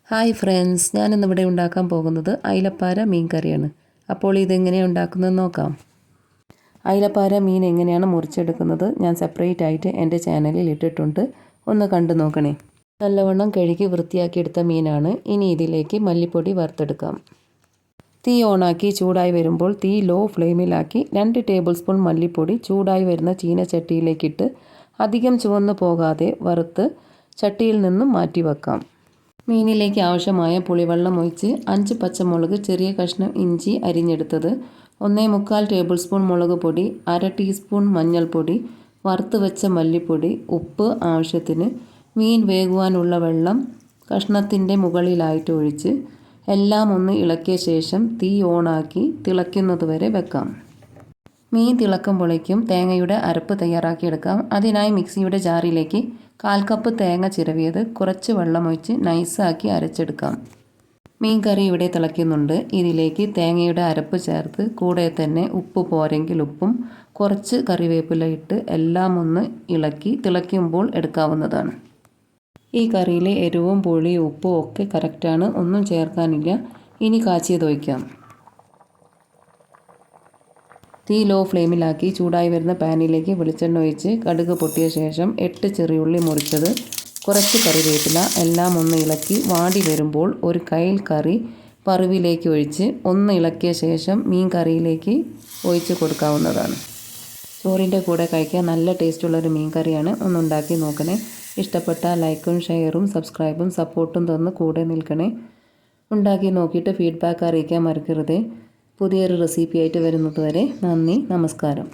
Hi friends, ഞാനിന്നിവിടെ ഉണ്ടാക്കാൻ പോകുന്നത് അയിലപ്പാര മീൻ കറിയാണ്. അപ്പോൾ ഇതെങ്ങനെയാണ് ഉണ്ടാക്കുന്നതെന്ന് നോക്കാം. അയിലപ്പാര മീൻ എങ്ങനെയാണ് മുറിച്ചെടുക്കുന്നത് ഞാൻ സെപ്പറേറ്റ് ആയിട്ട് എൻ്റെ ചാനലിൽ ഇട്ടിട്ടുണ്ട്. ഒന്ന് കണ്ടു നോക്കണേ. നല്ലവണ്ണം കഴുകി വൃത്തിയാക്കിയെടുത്ത മീനാണ്. ഇനി ഇതിലേക്ക് മല്ലിപ്പൊടി വറുത്തെടുക്കാം. തീ ഓണാക്കി ചൂടായി വരുമ്പോൾ തീ ലോ ഫ്ലെയിമിലാക്കി 2 ടേബിൾ സ്പൂൺ മല്ലിപ്പൊടി ചൂടായി വരുന്ന ചീനച്ചട്ടിയിലേക്കിട്ട് അധികം ചുവന്ന് പോകാതെ വറുത്ത് ചട്ടിയിൽ നിന്നും മാറ്റി വെക്കാം. മീനിലേക്ക് ആവശ്യമായ പുളിവെള്ളം ഒഴിച്ച് 5 പച്ചമുളക്, ചെറിയ കഷ്ണം ഇഞ്ചി അരിഞ്ഞെടുത്തത്, 1/4 ടേബിൾ സ്പൂൺ മുളക് പൊടി, 1/2 ടീസ്പൂൺ മഞ്ഞൾപ്പൊടി, വറുത്ത് വെച്ച മല്ലിപ്പൊടി, ഉപ്പ് ആവശ്യത്തിന്, മീൻ വേകുവാനുള്ള വെള്ളം കഷ്ണത്തിൻ്റെ മുകളിലായിട്ട് ഒഴിച്ച് എല്ലാം ഒന്ന് ഇളക്കിയ ശേഷം തീ ഓണാക്കി തിളയ്ക്കുന്നതുവരെ വെക്കാം. മീൻ തിളക്കുമ്പോഴേക്കും തേങ്ങയുടെ അരപ്പ് തയ്യാറാക്കിയെടുക്കാം. അതിനായി മിക്സിയുടെ ജാറിലേക്ക് 1/4 കപ്പ് തേങ്ങ ചിരവിയത് കുറച്ച് വെള്ളമൊഴിച്ച് നൈസാക്കി അരച്ചെടുക്കാം. മീൻ കറി ഇവിടെ തിളയ്ക്കുന്നുണ്ട്. ഇതിലേക്ക് തേങ്ങയുടെ അരപ്പ് ചേർത്ത് കൂടെ തന്നെ ഉപ്പ് പോരെങ്കിൽ ഉപ്പും കുറച്ച് കറിവേപ്പില ഇട്ട് എല്ലാം ഒന്ന് ഇളക്കി തിളയ്ക്കുമ്പോൾ എടുക്കാവുന്നതാണ്. ഈ കറിയിലെ എരിവും പുളിയും ഉപ്പും ഒക്കെ കറക്റ്റാണ്, ഒന്നും ചേർക്കാനില്ല. ഇനി കാച്ചിയത് ഒഴിക്കാം. തീ ലോ ഫ്ലെയിമിലാക്കി ചൂടായി വരുന്ന പാനിലേക്ക് വെളിച്ചെണ്ണ ഒഴിച്ച് കടുക് പൊട്ടിയ ശേഷം 8 ചെറിയുള്ളി മുറിച്ചത്, കുറച്ച് കറിവേപ്പില എല്ലാം ഒന്ന് ഇളക്കി വാടി വരുമ്പോൾ ഒരു കയ്യിൽ കറി വറവിലേക്ക് ഒഴിച്ച് ഒന്ന് ഇളക്കിയ ശേഷം മീൻ കറിയിലേക്ക് ഒഴിച്ച് കൊടുക്കാവുന്നതാണ്. ചോറിൻ്റെ കൂടെ കഴിക്കാൻ നല്ല ടേസ്റ്റുള്ളൊരു മീൻ കറിയാണ്. ഒന്നുണ്ടാക്കി നോക്കണേ. ഇഷ്ടപ്പെട്ടാൽ ലൈക്കും ഷെയറും സബ്സ്ക്രൈബും സപ്പോർട്ടും തന്ന് കൂടെ നിൽക്കണേ. ഉണ്ടാക്കി നോക്കിയിട്ട് ഫീഡ്ബാക്ക് അറിയിക്കാൻ മറക്കരുത്. പുതിയൊരു റെസിപ്പി ആയിട്ട് വരുന്നത് വരെ നന്ദി, നമസ്കാരം.